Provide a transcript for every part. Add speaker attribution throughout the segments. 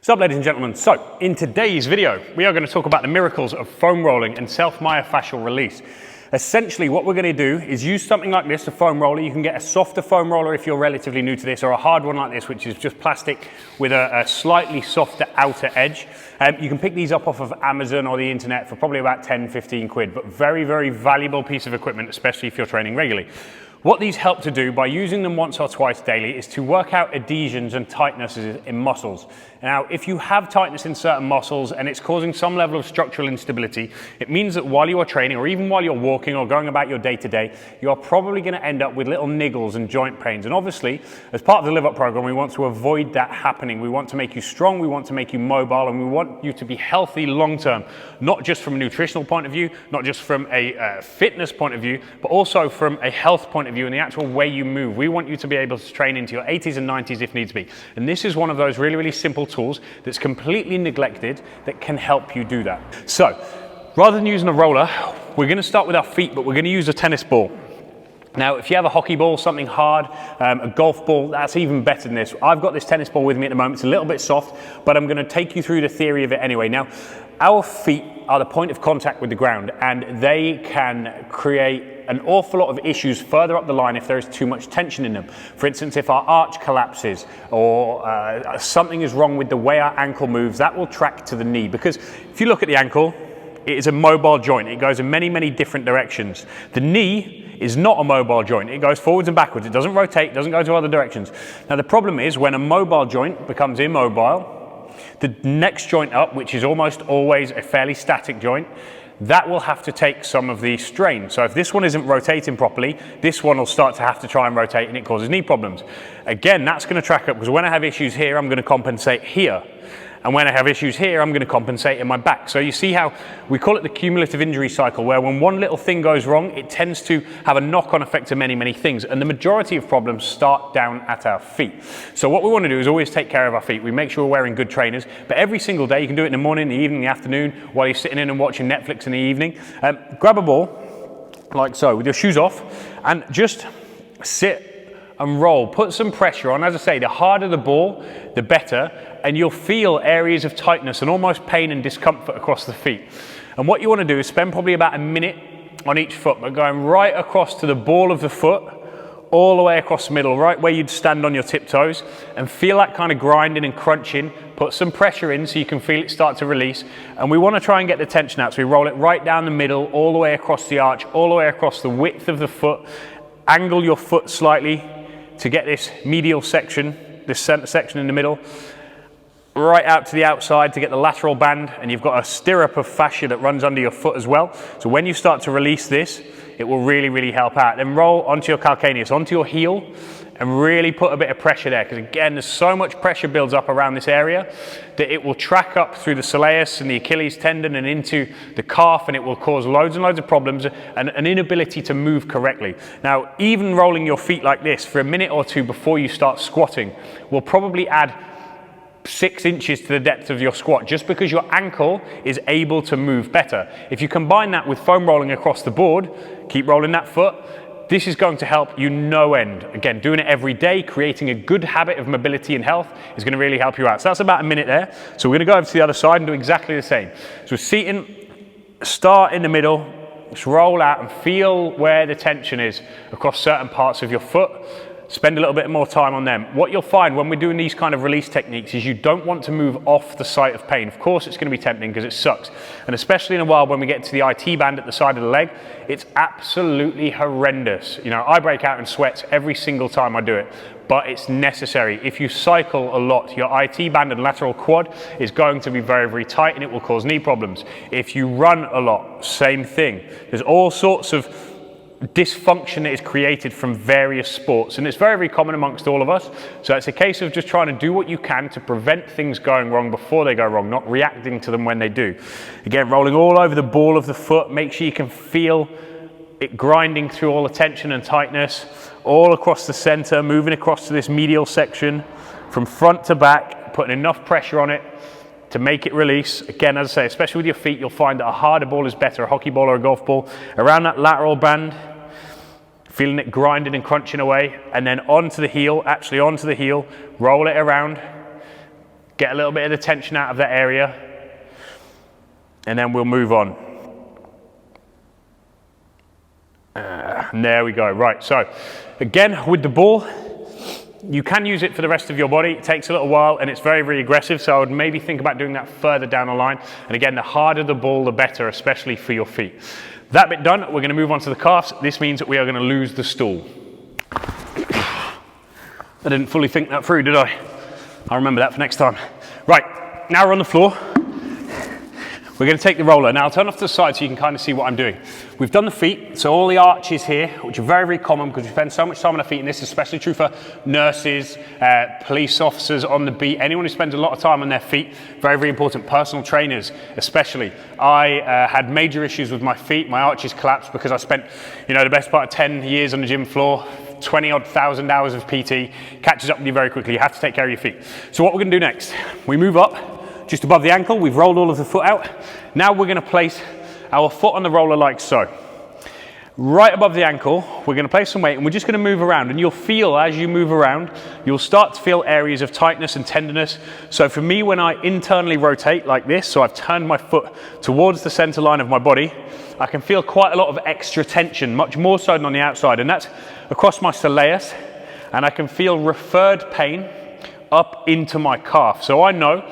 Speaker 1: What's up, ladies and gentlemen? So in today's video we are going to talk about the miracles of foam rolling and self-myofascial release. Essentially what we're going to do is use something like this, a foam roller. You can get a softer foam roller if you're relatively new to this, or a hard one like this which is just plastic with a slightly softer outer edge. You can pick these up off of Amazon or the internet for probably about 10-15 quid, but very valuable piece of equipment, especially if you're training regularly. What these help to do by using them once or twice daily is to work out adhesions and tightnesses in muscles. Now, if you have tightness in certain muscles and it's causing some level of structural instability, it means that while you are training, or even while you're walking or going about your day-to-day, you are probably going to end up with little niggles and joint pains. And obviously, as part of the Live Up program, we want to avoid that happening. We want to make you strong, we want to make you mobile, and we want you to be healthy long-term, not just from a nutritional point of view, not just from a fitness point of view, but also from a health point of view and the actual way you move. We want you to be able to train into your 80s and 90s if needs be. And this is one of those really simple tools that's completely neglected that can help you do that. So, rather than using a roller, we're going to start with our feet, but we're going to use a tennis ball. Now, if you have a hockey ball, something hard, a golf ball, that's even better than this. I've got this tennis ball with me at the moment. It's a little bit soft, but I'm going to take you through the theory of it anyway. Now, our feet are the point of contact with the ground, and they can create an awful lot of issues further up the line if there is too much tension in them. For instance, if our arch collapses or something is wrong with the way our ankle moves, that will track to the knee. Because if you look at the ankle, it is a mobile joint. It goes in many different directions. The knee is not a mobile joint. It goes forwards and backwards. It doesn't rotate, it doesn't go to other directions. Now the problem is when a mobile joint becomes immobile, the next joint up, which is almost always a fairly static joint, that will have to take some of the strain. So if this one isn't rotating properly, this one will start to have to try and rotate, and it causes knee problems. Again, that's going to track up, because when I have issues here, I'm going to compensate here. And when I have issues here, I'm going to compensate in my back. So you see how we call it the cumulative injury cycle, where when one little thing goes wrong, it tends to have a knock-on effect to many things. And the majority of problems start down at our feet. So what we want to do is always take care of our feet. We make sure we're wearing good trainers, but every single day, you can do it in the morning, the evening, the afternoon, while you're sitting in and watching Netflix in the evening. Grab a ball, like so, with your shoes off, and just sit and roll. Put some pressure on. As I say, the harder the ball, the better, and you'll feel areas of tightness and almost pain and discomfort across the feet. And what you want to do is spend probably about a minute on each foot, but going right across to the ball of the foot, all the way across the middle, right where you'd stand on your tiptoes, and feel that kind of grinding and crunching. Put some pressure in so you can feel it start to release. And we want to try and get the tension out, so we roll it right down the middle, all the way across the arch, all the way across the width of the foot. Angle your foot slightly to get this medial section, this center section in the middle, right out to the outside to get the lateral band, and you've got a stirrup of fascia that runs under your foot as well. So when you start to release this, it will really help out. Then roll onto your calcaneus, onto your heel, and really put a bit of pressure there, because again, there's so much pressure builds up around this area that it will track up through the soleus and the Achilles tendon and into the calf, and it will cause loads and loads of problems and an inability to move correctly. Now, even rolling your feet like this for a minute or two before you start squatting will probably add 6 inches to the depth of your squat, just because your ankle is able to move better. If you combine that with foam rolling across the board, keep rolling that foot, this is going to help you no end. Again, doing it every day, creating a good habit of mobility and health is going to really help you out. So that's about a minute there. So we're going to go over to the other side and do exactly the same. So we're seating, start in the middle, just roll out and feel where the tension is across certain parts of your foot. Spend a little bit more time on them. What you'll find when we're doing these kind of release techniques is you don't want to move off the site of pain. Of course, it's going to be tempting because it sucks. And especially in a while when we get to the IT band at the side of the leg, it's absolutely horrendous. You know, I break out in sweats every single time I do it, but it's necessary. If you cycle a lot, your IT band and lateral quad is going to be very tight, and it will cause knee problems. If you run a lot, same thing. There's all sorts of dysfunction that is created from various sports, and it's very common amongst all of us. So it's a case of just trying to do what you can to prevent things going wrong before they go wrong, not reacting to them when they do. Again, rolling all over the ball of the foot. Make sure you can feel it grinding through all the tension and tightness all across the center, moving across to this medial section from front to back, putting enough pressure on it to make it release. Again, as I say, especially with your feet, you'll find that a harder ball is better, a hockey ball or a golf ball. Around that lateral band, feeling it grinding and crunching away, and then onto the heel, roll it around, get a little bit of the tension out of that area, and then we'll move on. And there we go. Right, so again, with the ball, you can use it for the rest of your body. It takes a little while and it's very, very aggressive, so I would maybe think about doing that further down the line. And again, the harder the ball, the better, especially for your feet. That bit done, we're going to move on to the calves. This means that we are going to lose the stool. I didn't fully think that through, did I? I'll remember that for next time. Right, now we're on the floor. We're going to take the roller. Now I'll turn off to the side so you can kind of see what I'm doing. We've done the feet, so all the arches here, which are very, very common because we spend so much time on our feet, and this is especially true for nurses, police officers on the beat, anyone who spends a lot of time on their feet, very, very important. Personal trainers especially. I had major issues with my feet. My arches collapsed because I spent, you know, the best part of 10 years on the gym floor, 20-odd thousand hours of PT, catches up with you very quickly. You have to take care of your feet. So what we're going to do next, we move up just above the ankle. We've rolled all of the foot out. Now we're going to place our foot on the roller like so. Right above the ankle, we're going to place some weight and we're just going to move around, and you'll feel as you move around, you'll start to feel areas of tightness and tenderness. So for me, when I internally rotate like this, so I've turned my foot towards the center line of my body, I can feel quite a lot of extra tension, much more so than on the outside, and that's across my soleus, and I can feel referred pain up into my calf. So I know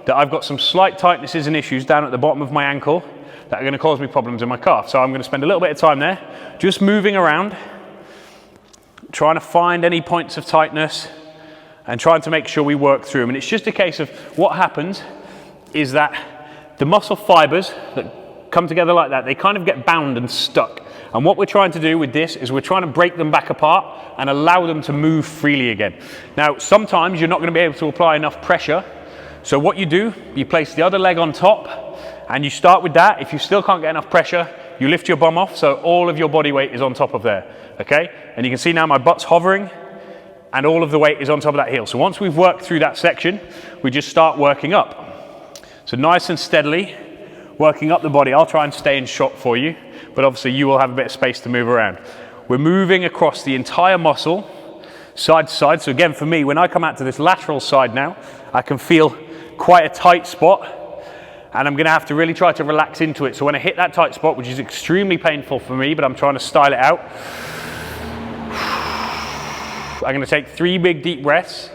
Speaker 1: that I've got some slight tightnesses and issues down at the bottom of my ankle that are going to cause me problems in my calf. So I'm going to spend a little bit of time there, just moving around, trying to find any points of tightness and trying to make sure we work through them. And it's just a case of what happens is that the muscle fibers that come together like that, they kind of get bound and stuck. And what we're trying to do with this is we're trying to break them back apart and allow them to move freely again. Now, sometimes you're not going to be able to apply enough pressure. So what you do, you place the other leg on top and you start with that. If you still can't get enough pressure, you lift your bum off so all of your body weight is on top of there, okay? And you can see now my butt's hovering and all of the weight is on top of that heel. So once we've worked through that section, we just start working up. So nice and steadily, working up the body. I'll try and stay in shot for you, but obviously you will have a bit of space to move around. We're moving across the entire muscle, side to side. So again, for me, when I come out to this lateral side now, I can feel quite a tight spot, and I'm going to have to really try to relax into it. So when I hit that tight spot, which is extremely painful for me, but I'm trying to style it out, I'm going to take 3 big deep breaths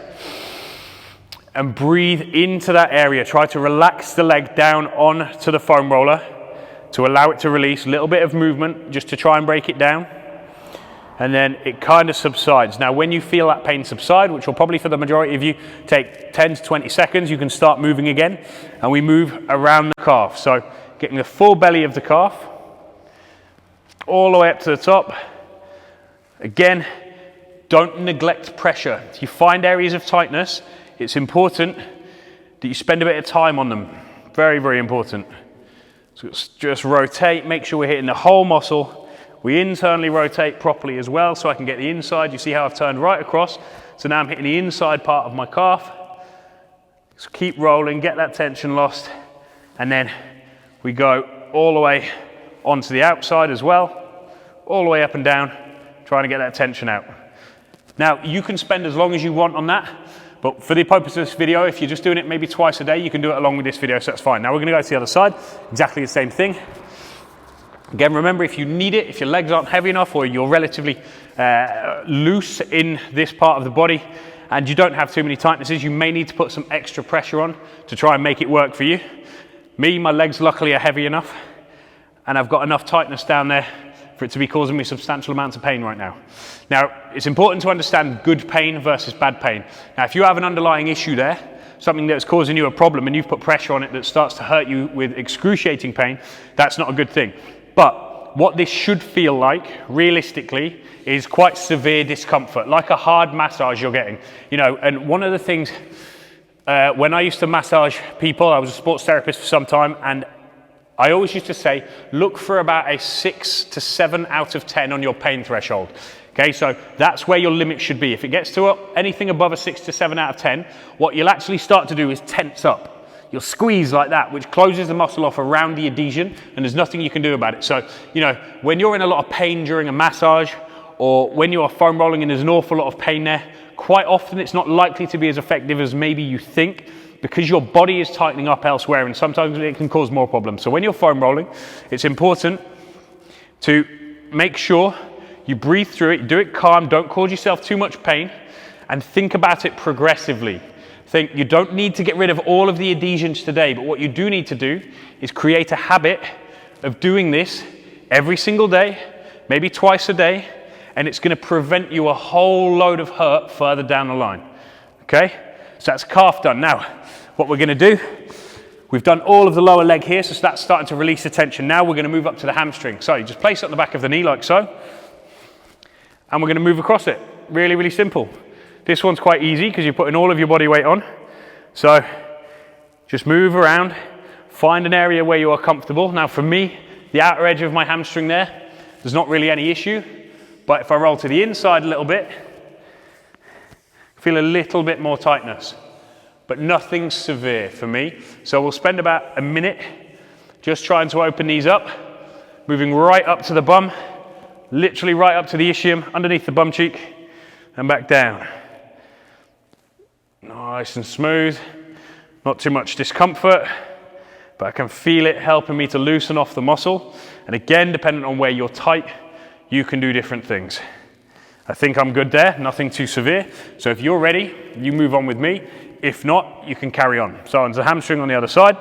Speaker 1: and breathe into that area. Try to relax the leg down onto the foam roller to allow it to release. A little bit of movement just to try and break it down. And then it kind of subsides. Now, when you feel that pain subside, which will probably for the majority of you take 10 to 20 seconds, you can start moving again. And we move around the calf. So getting the full belly of the calf, all the way up to the top. Again, don't neglect pressure. If you find areas of tightness, it's important that you spend a bit of time on them. Very, very important. So just rotate, make sure we're hitting the whole muscle. We internally rotate properly as well so I can get the inside. You see how I've turned right across. So now I'm hitting the inside part of my calf. So keep rolling, get that tension lost. And then we go all the way onto the outside as well. All the way up and down, trying to get that tension out. Now, you can spend as long as you want on that. But for the purpose of this video, if you're just doing it maybe twice a day, you can do it along with this video, so that's fine. Now we're going to go to the other side. Exactly the same thing. Again, remember, if you need it, if your legs aren't heavy enough or you're relatively loose in this part of the body and you don't have too many tightnesses, you may need to put some extra pressure on to try and make it work for you. Me, my legs luckily are heavy enough and I've got enough tightness down there for it to be causing me substantial amounts of pain right now. Now, it's important to understand good pain versus bad pain. Now, if you have an underlying issue there, something that's causing you a problem and you've put pressure on it that starts to hurt you with excruciating pain, that's not a good thing. But what this should feel like, realistically, is quite severe discomfort, like a hard massage you're getting. You know, and one of the things, when I used to massage people, I was a sports therapist for some time, and I always used to say, look for about a 6 to 7 out of 10 on your pain threshold. Okay, so that's where your limit should be. If it gets to anything above a 6 to 7 out of 10, what you'll actually start to do is tense up. You'll squeeze like that, which closes the muscle off around the adhesion, and there's nothing you can do about it. So, you know, when you're in a lot of pain during a massage, or when you are foam rolling and there's an awful lot of pain there, quite often it's not likely to be as effective as maybe you think, because your body is tightening up elsewhere, and sometimes it can cause more problems. So when you're foam rolling, it's important to make sure you breathe through it, do it calm, don't cause yourself too much pain, and think about it progressively. Think you don't need to get rid of all of the adhesions today, but what you do need to do is create a habit of doing this every single day, maybe twice a day, and it's going to prevent you a whole load of hurt further down the line. Okay? So that's calf done. Now, what we're going to do, we've done all of the lower leg here, so that's starting to release the tension. Now we're going to move up to the hamstring. So you just place it on the back of the knee like so, and we're going to move across it. Really, really simple. This one's quite easy because you're putting all of your body weight on. So just move around, find an area where you are comfortable. Now for me, the outer edge of my hamstring there's not really any issue, but if I roll to the inside a little bit, feel a little bit more tightness, but nothing severe for me. So we'll spend about a minute just trying to open these up, moving right up to the bum, literally right up to the ischium, underneath the bum cheek, and back down. Nice and smooth, not too much discomfort, but I can feel it helping me to loosen off the muscle. And again, depending on where you're tight, you can do different things. I think I'm good there, nothing too severe. So if you're ready, you move on with me. If not, you can carry on. So on the hamstring on the other side.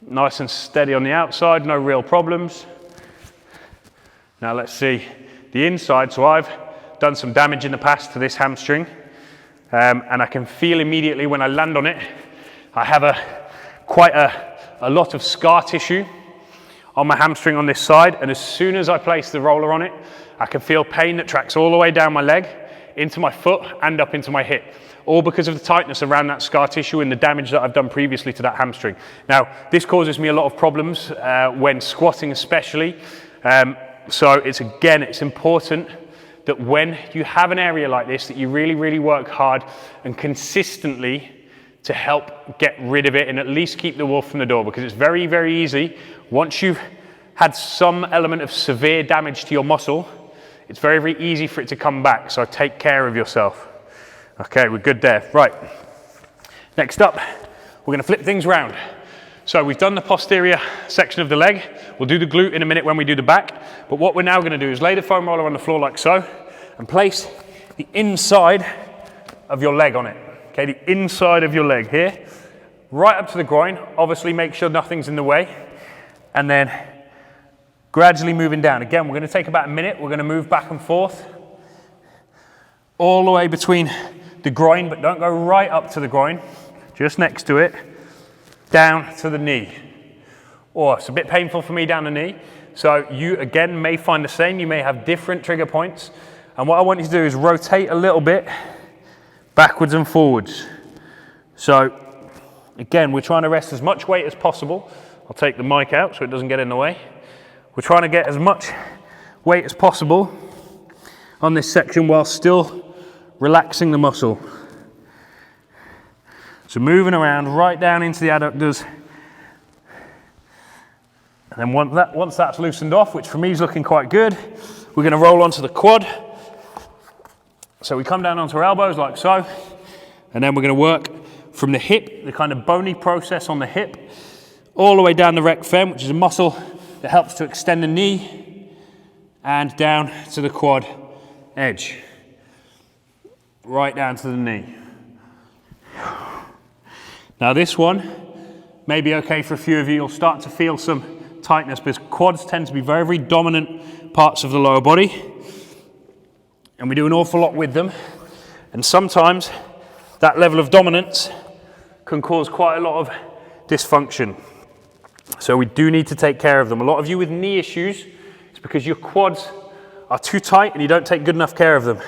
Speaker 1: Nice and steady on the outside, no real problems. Now let's see the inside. So I've done some damage in the past to this hamstring, and I can feel immediately when I land on it, I have quite a lot of scar tissue on my hamstring on this side, and as soon as I place the roller on it, I can feel pain that tracks all the way down my leg, into my foot, and up into my hip, all because of the tightness around that scar tissue and the damage that I've done previously to that hamstring. Now, this causes me a lot of problems when squatting especially, so it's important that when you have an area like this, that you really, really work hard and consistently to help get rid of it and at least keep the wolf from the door, because it's very, very easy. Once you've had some element of severe damage to your muscle, it's very, very easy for it to come back. So take care of yourself. Okay, we're good there. Right. Next up, we're going to flip things around. So we've done the posterior section of the leg. We'll do the glute in a minute when we do the back. But what we're now going to do is lay the foam roller on the floor like so and place the inside of your leg on it. Okay, the inside of your leg here, right up to the groin. Obviously make sure nothing's in the way. And then gradually moving down. Again, we're going to take about a minute. We're going to move back and forth all the way between the groin, but don't go right up to the groin, just next to it, down to the knee. Oh, it's a bit painful for me down the knee. So you, again, may find the same. You may have different trigger points. And what I want you to do is rotate a little bit backwards and forwards. So again, we're trying to rest as much weight as possible. I'll take the mic out so it doesn't get in the way. We're trying to get as much weight as possible on this section while still relaxing the muscle. So moving around right down into the adductors. And then once that's loosened off, which for me is looking quite good, we're going to roll onto the quad. So we come down onto our elbows like so, and then we're going to work from the hip, the kind of bony process on the hip, all the way down the rec fem, which is a muscle that helps to extend the knee, and down to the quad edge, right down to the knee. Now this one may be okay for a few of you. You'll start to feel some tightness because quads tend to be very, very dominant parts of the lower body, and we do an awful lot with them, and sometimes that level of dominance can cause quite a lot of dysfunction. So we do need to take care of them. A lot of you with knee issues, it's because your quads are too tight and you don't take good enough care of them.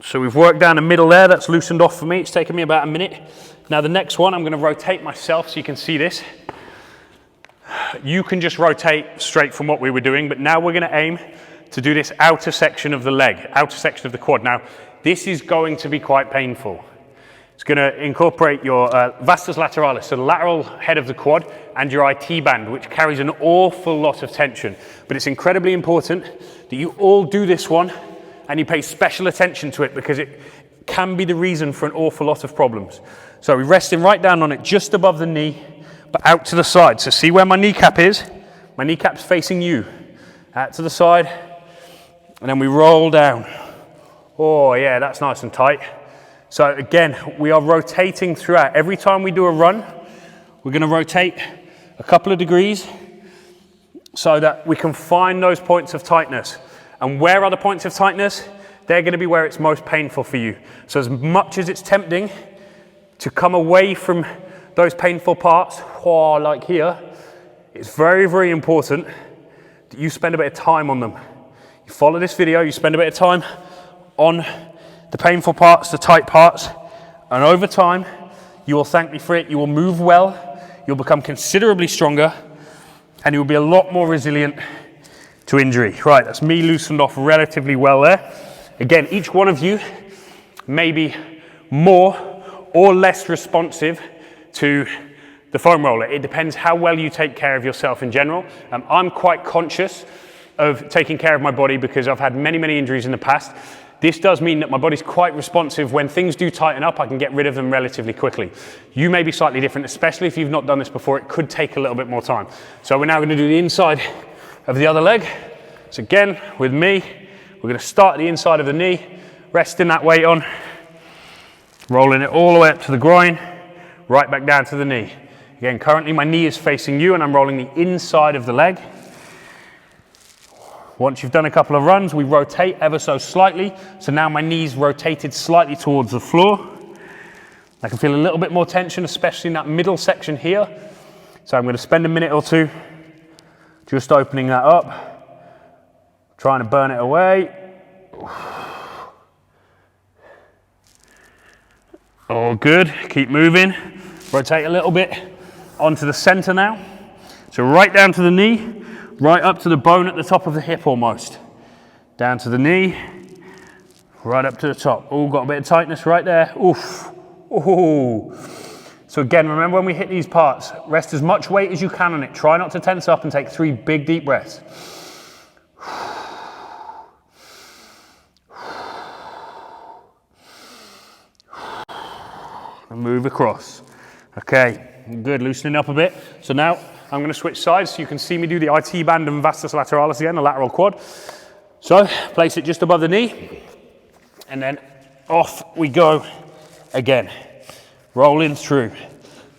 Speaker 1: So we've worked down the middle there. That's loosened off for me. It's taken me about a minute. Now the next one, I'm going to rotate myself so you can see this. You can just rotate straight from what we were doing, but now we're going to aim to do this outer section of the leg, outer section of the quad. Now, this is going to be quite painful. It's going to incorporate your vastus lateralis, so the lateral head of the quad, and your IT band, which carries an awful lot of tension. But it's incredibly important that you all do this one and you pay special attention to it, because it can be the reason for an awful lot of problems. So we're resting right down on it, just above the knee, but out to the side. So see where my kneecap is? My kneecap's facing you. Out to the side, and then we roll down. Oh yeah, that's nice and tight. So again, we are rotating throughout. Every time we do a run, we're going to rotate a couple of degrees so that we can find those points of tightness. And where are the points of tightness? They're going to be where it's most painful for you. So as much as it's tempting to come away from those painful parts, like here, it's very, very important that you spend a bit of time on them. You follow this video, you spend a bit of time on the painful parts, the tight parts, and over time, you will thank me for it. You will move well, you'll become considerably stronger, and you'll be a lot more resilient to injury. Right, that's me loosened off relatively well there. Again, each one of you may be more or less responsive to the foam roller. It depends how well you take care of yourself in general. I'm quite conscious of taking care of my body because I've had many, many injuries in the past. This does mean that my body's quite responsive. When things do tighten up, I can get rid of them relatively quickly. You may be slightly different, especially if you've not done this before. It could take a little bit more time. So we're now going to do the inside of the other leg. So again, with me, we're going to start at the inside of the knee, resting that weight on, rolling it all the way up to the groin, right back down to the knee. Again, currently my knee is facing you and I'm rolling the inside of the leg. Once you've done a couple of runs, we rotate ever so slightly. So now my knee's rotated slightly towards the floor. I can feel a little bit more tension, especially in that middle section here. So I'm going to spend a minute or two just opening that up, trying to burn it away. All good, keep moving. Rotate a little bit onto the center now. So right down to the knee, right up to the bone at the top of the hip almost. Down to the knee, right up to the top. Oh, got a bit of tightness right there. Oof. Ooh. So again, remember when we hit these parts, rest as much weight as you can on it. Try not to tense up and take 3 big deep breaths. And move across. Okay, good, loosening up a bit. So now I'm going to switch sides so you can see me do the IT band and vastus lateralis again, the lateral quad. So place it just above the knee and then off we go again, rolling through.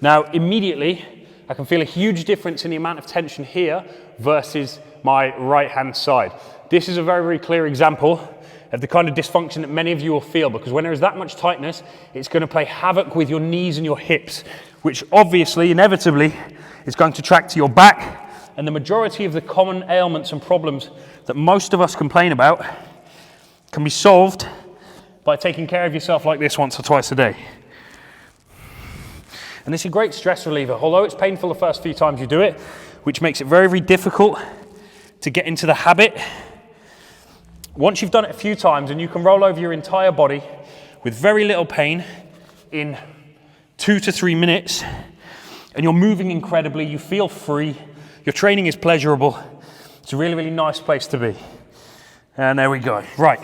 Speaker 1: Now immediately I can feel a huge difference in the amount of tension here versus my right hand side. This is a very, very clear example of the kind of dysfunction that many of you will feel, because when there is that much tightness, it's going to play havoc with your knees and your hips, which obviously, inevitably, is going to track to your back. And the majority of the common ailments and problems that most of us complain about can be solved by taking care of yourself like this once or twice a day. And this is a great stress reliever, although it's painful the first few times you do it, which makes it very, very difficult to get into the habit. Once you've done it a few times and you can roll over your entire body with very little pain in 2 to 3 minutes, and you're moving incredibly, you feel free, your training is pleasurable, it's a really, really nice place to be. And there we go. Right.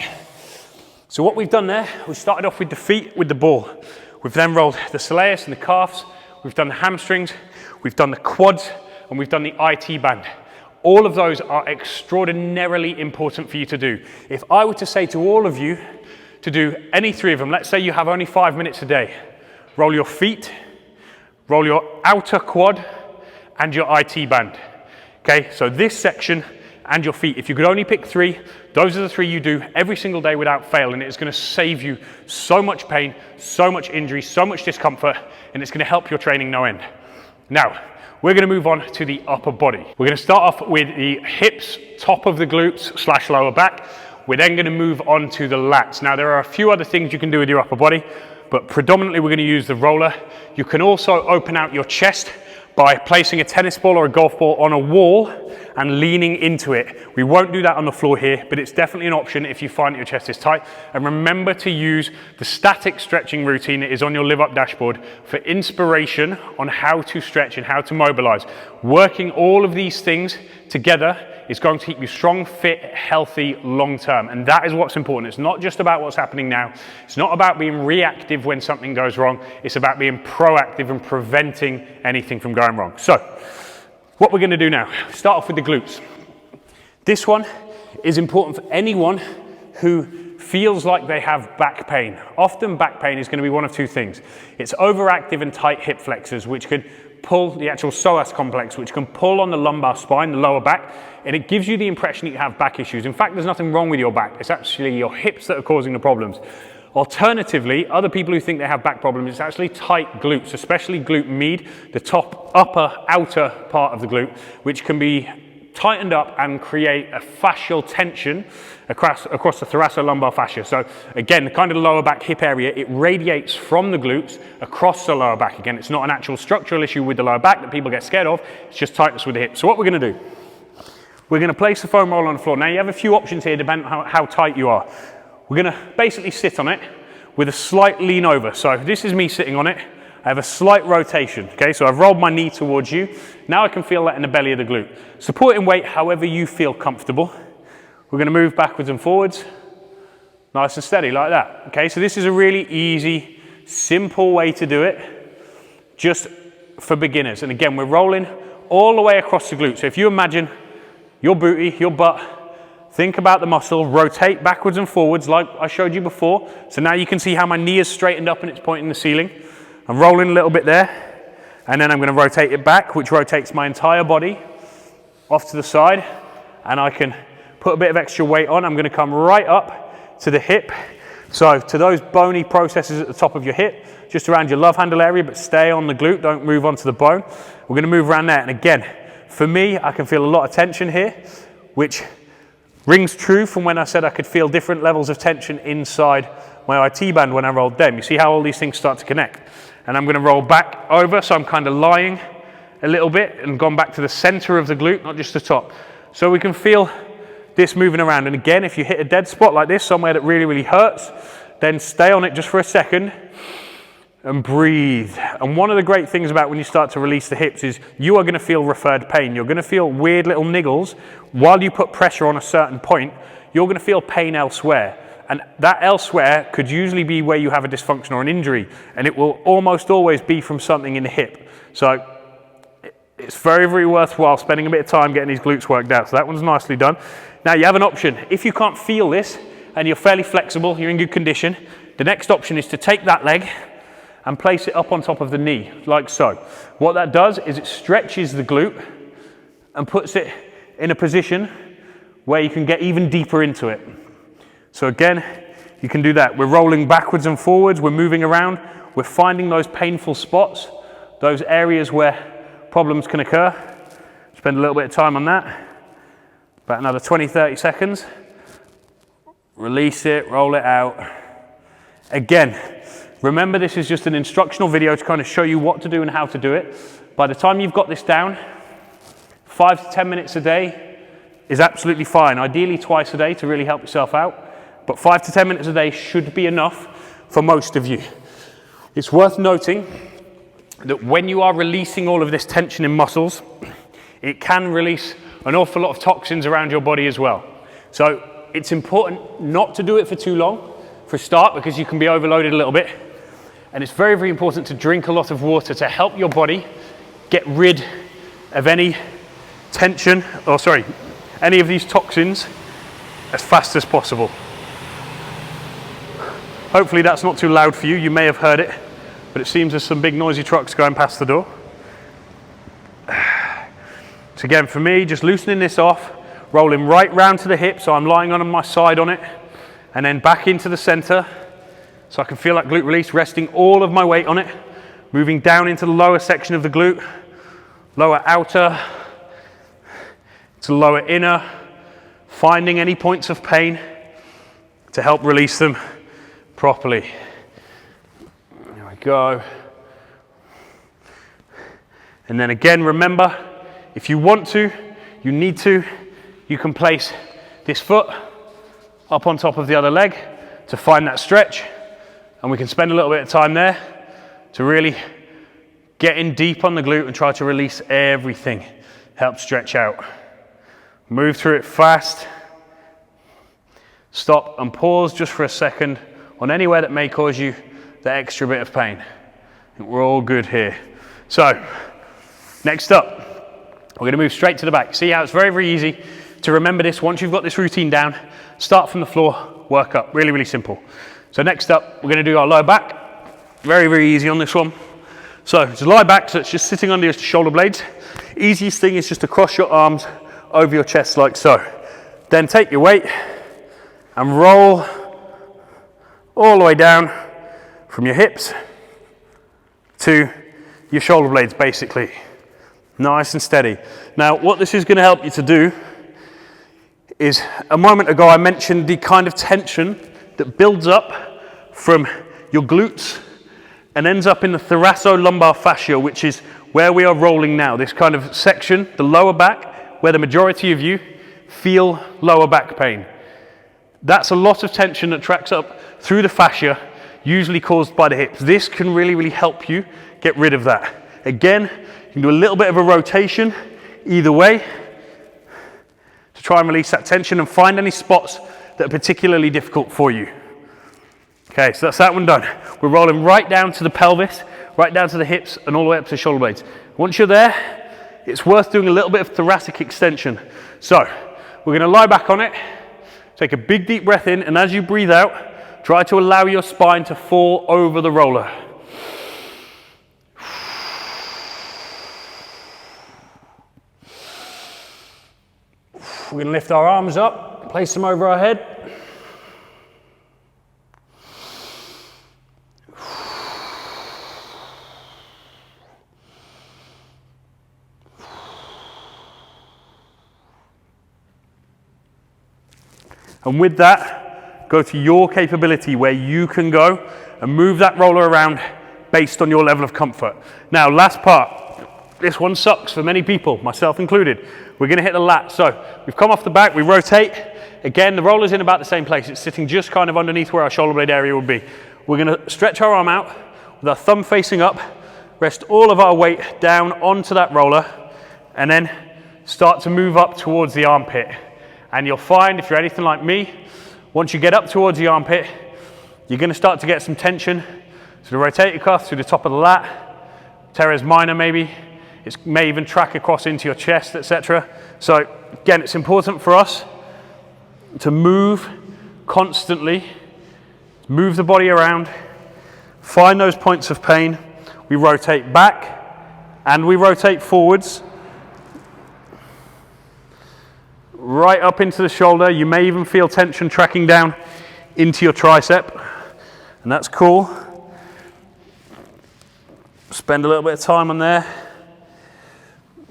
Speaker 1: So what we've done there, we started off with the feet with the ball. We've then rolled the soleus and the calves, we've done the hamstrings, we've done the quads, and we've done the IT band. All of those are extraordinarily important for you to do. If I were to say to all of you to do any 3 of them, let's say you have only 5 minutes a day, roll your feet, roll your outer quad, and your IT band. Okay, so this section and your feet. If you could only pick 3, those are the 3 you do every single day without fail, and it's going to save you so much pain, so much injury, so much discomfort, and it's going to help your training no end. Now, we're going to move on to the upper body. We're going to start off with the hips, top of the glutes / lower back. We're then going to move on to the lats. Now, there are a few other things you can do with your upper body, but predominantly we're going to use the roller. You can also open out your chest by placing a tennis ball or a golf ball on a wall and leaning into it. We won't do that on the floor here, but it's definitely an option if you find that your chest is tight. And remember to use the static stretching routine that is on your Live Up dashboard for inspiration on how to stretch and how to mobilize. Working all of these things together is going to keep you strong, fit, healthy, long term. And that is what's important. It's not just about what's happening now. It's not about being reactive when something goes wrong. It's about being proactive and preventing anything from going wrong. So, what we're gonna do now, start off with the glutes. This one is important for anyone who feels like they have back pain. Often back pain is gonna be one of two things. It's overactive and tight hip flexors, which could pull the actual psoas complex, which can pull on the lumbar spine, the lower back, and it gives you the impression that you have back issues. In fact, there's nothing wrong with your back. It's actually your hips that are causing the problems. Alternatively, other people who think they have back problems, it's actually tight glutes, especially glute med, the top, upper, outer part of the glute, which can be tightened up and create a fascial tension across the thoracolumbar fascia. So again, the kind of lower back hip area, it radiates from the glutes across the lower back. Again, it's not an actual structural issue with the lower back that people get scared of, it's just tightness with the hips. So what we're gonna do, we're gonna place the foam roller on the floor. Now you have a few options here depending on how tight you are. We're gonna basically sit on it with a slight lean over. So this is me sitting on it. I have a slight rotation, okay? So I've rolled my knee towards you. Now I can feel that in the belly of the glute. Supporting weight however you feel comfortable. We're gonna move backwards and forwards, nice and steady like that, okay? So this is a really easy, simple way to do it, just for beginners. And again, we're rolling all the way across the glute. So if you imagine your booty, your butt, think about the muscle, rotate backwards and forwards like I showed you before. So now you can see how my knee is straightened up and it's pointing the ceiling. I'm rolling a little bit there, and then I'm going to rotate it back, which rotates my entire body off to the side, and I can put a bit of extra weight on. I'm going to come right up to the hip. So to those bony processes at the top of your hip, just around your love handle area, but stay on the glute, don't move onto the bone. We're going to move around there, and again, for me, I can feel a lot of tension here, which rings true from when I said I could feel different levels of tension inside my IT band when I rolled them. You see how all these things start to connect? And I'm going to roll back over, so I'm kind of lying a little bit and gone back to the center of the glute, not just the top. So we can feel this moving around. And again, if you hit a dead spot like this, somewhere that really, really hurts, then stay on it just for a second and breathe. And one of the great things about when you start to release the hips is you are going to feel referred pain. You're going to feel weird little niggles. While you put pressure on a certain point, you're going to feel pain elsewhere. And that elsewhere could usually be where you have a dysfunction or an injury, and it will almost always be from something in the hip. So it's very, very worthwhile spending a bit of time getting these glutes worked out. So that one's nicely done. Now you have an option. If you can't feel this and you're fairly flexible, you're in good condition, the next option is to take that leg and place it up on top of the knee, like so. What that does is it stretches the glute and puts it in a position where you can get even deeper into it. So again, you can do that. We're rolling backwards and forwards, we're moving around, we're finding those painful spots, those areas where problems can occur. Spend a little bit of time on that. About another 20, 30 seconds. Release it, roll it out. Again, remember this is just an instructional video to kind of show you what to do and how to do it. By the time you've got this down, 5 to 10 minutes a day is absolutely fine. Ideally twice a day to really help yourself out. But 5 to 10 minutes a day should be enough for most of you. It's worth noting that when you are releasing all of this tension in muscles, it can release an awful lot of toxins around your body as well. So it's important not to do it for too long for a start, because you can be overloaded a little bit. And it's very, very important to drink a lot of water to help your body get rid of any tension, any of these toxins as fast as possible. Hopefully that's not too loud for you. You may have heard it, but it seems there's some big noisy trucks going past the door. So again, for me, just loosening this off, rolling right round to the hip, so I'm lying on my side on it, and then back into the center, so I can feel that glute release, resting all of my weight on it, moving down into the lower section of the glute, lower outer to lower inner, finding any points of pain to help release them properly. There we go. And then again, remember, if you want to, you need to, you can place this foot up on top of the other leg to find that stretch. And we can spend a little bit of time there to really get in deep on the glute and try to release everything. Help stretch out. Move through it fast. Stop and pause just for a second on anywhere that may cause you that extra bit of pain. I think we're all good here. So, next up, we're going to move straight to the back. See how it's very, very easy to remember this. Once you've got this routine down, start from the floor, work up. Really, really simple. So next up, we're going to do our lower back. Very, very easy on this one. So to lie back, so it's just sitting under your shoulder blades. Easiest thing is just to cross your arms over your chest like so. Then take your weight and roll all the way down from your hips to your shoulder blades, basically. Nice and steady. Now, what this is going to help you to do is, a moment ago I mentioned the kind of tension that builds up from your glutes and ends up in the thoracolumbar fascia, which is where we are rolling now. This kind of section, the lower back, where the majority of you feel lower back pain. That's a lot of tension that tracks up through the fascia, usually caused by the hips. This can really, really help you get rid of that. Again, you can do a little bit of a rotation either way to try and release that tension and find any spots that are particularly difficult for you. Okay, so that's that one done. We're rolling right down to the pelvis, right down to the hips, and all the way up to the shoulder blades. Once you're there, it's worth doing a little bit of thoracic extension. So, we're going to lie back on it, take a big deep breath in, and as you breathe out, try to allow your spine to fall over the roller. We're going to lift our arms up, place them over our head. And with that, go to your capability where you can go and move that roller around based on your level of comfort. Now, last part. This one sucks for many people, myself included. We're going to hit the lat. So we've come off the back, we rotate. Again, the roller's in about the same place. It's sitting just kind of underneath where our shoulder blade area would be. We're going to stretch our arm out with our thumb facing up, rest all of our weight down onto that roller, and then start to move up towards the armpit. And you'll find, if you're anything like me, once you get up towards the armpit, you're going to start to get some tension through the rotator cuff, through the top of the lat, teres minor maybe. It may even track across into your chest, etc. So again, it's important for us to move constantly, move the body around, find those points of pain. We rotate back and we rotate forwards, right up into the shoulder. You may even feel tension tracking down into your tricep, and that's cool. Spend a little bit of time on there.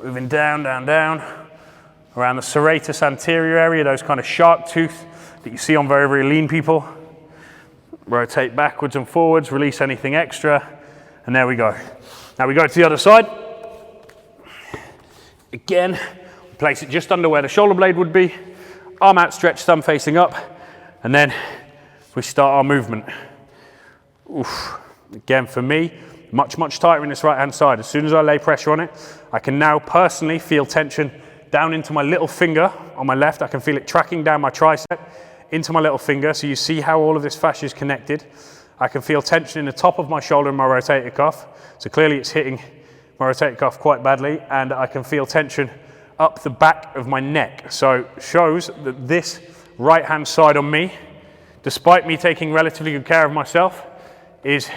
Speaker 1: Moving down, down, down, around the serratus anterior area, those kind of shark tooth that you see on very, very lean people. Rotate backwards and forwards, release anything extra, and there we go. Now we go to the other side. Again, place it just under where the shoulder blade would be, arm outstretched, thumb facing up, and then we start our movement. Oof. Again, for me, much, much tighter in this right-hand side. As soon as I lay pressure on it, I can now personally feel tension down into my little finger on my left. I can feel it tracking down my tricep into my little finger. So you see how all of this fascia is connected. I can feel tension in the top of my shoulder and my rotator cuff. So clearly it's hitting my rotator cuff quite badly. And I can feel tension up the back of my neck. So shows that this right-hand side on me, despite me taking relatively good care of myself, is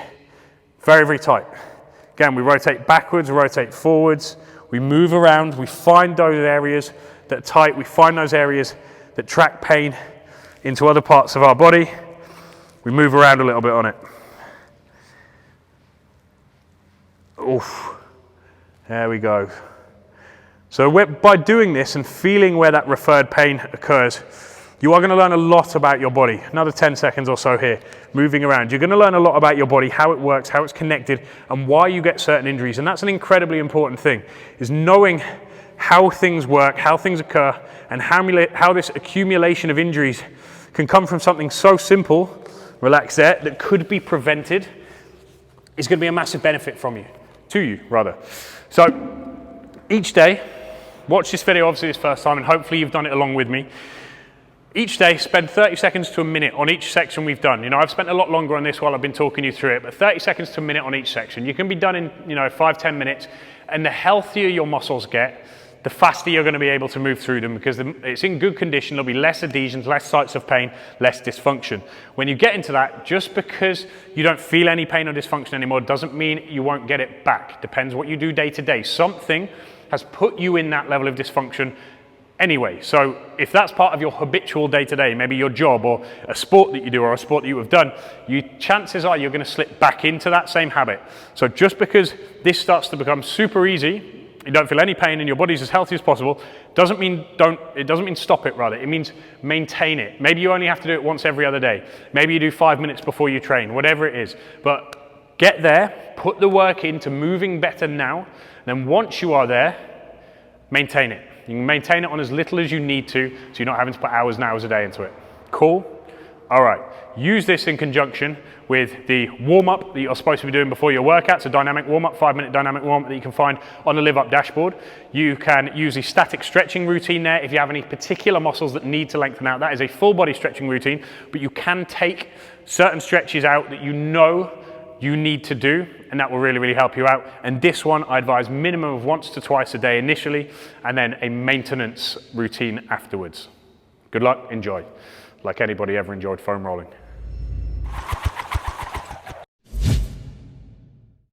Speaker 1: very, very tight. Again, we rotate backwards, rotate forwards, we move around, we find those areas that are tight, we find those areas that track pain into other parts of our body. We move around a little bit on it. Oof. There we go. So by doing this and feeling where that referred pain occurs, You are going to learn a lot about your body. Another 10 seconds or so here, moving around. You're going to learn a lot about your body, how it works, how it's connected, and why you get certain injuries. And that's an incredibly important thing, is knowing how things work, how things occur, and how this accumulation of injuries can come from something so simple, relax there, that could be prevented, is going to be a massive benefit to you. So each day, watch this video obviously this first time, and hopefully you've done it along with me. Each day, spend 30 seconds to a minute on each section we've done. You know, I've spent a lot longer on this while I've been talking you through it, but 30 seconds to a minute on each section. You can be done in, 5-10 minutes, and the healthier your muscles get, the faster you're going to be able to move through them, because it's in good condition. There'll be less adhesions, less sites of pain, less dysfunction. When you get into that, just because you don't feel any pain or dysfunction anymore doesn't mean you won't get it back. Depends what you do day to day. Something has put you in that level of dysfunction anyway. So if that's part of your habitual day-to-day, maybe your job or a sport that you do or a sport that you have done, chances are you're going to slip back into that same habit. So just because this starts to become super easy, you don't feel any pain and your body's as healthy as possible, doesn't mean stop it, rather. It means maintain it. Maybe you only have to do it once every other day. Maybe you do 5 minutes before you train, whatever it is. But get there, put the work into moving better now, then once you are there, maintain it. You can maintain it on as little as you need to, so you're not having to put hours and hours a day into it. Cool? All right. Use this in conjunction with the warm-up that you're supposed to be doing before your workouts, a dynamic warm-up, 5-minute dynamic warm-up that you can find on the Live Up dashboard. You can use a static stretching routine there if you have any particular muscles that need to lengthen out. That is a full body stretching routine, but you can take certain stretches out that you know you need to do, and that will really, really help you out. And this one, I advise minimum of once to twice a day initially, and then a maintenance routine afterwards. Good luck, enjoy. Like anybody ever enjoyed foam rolling.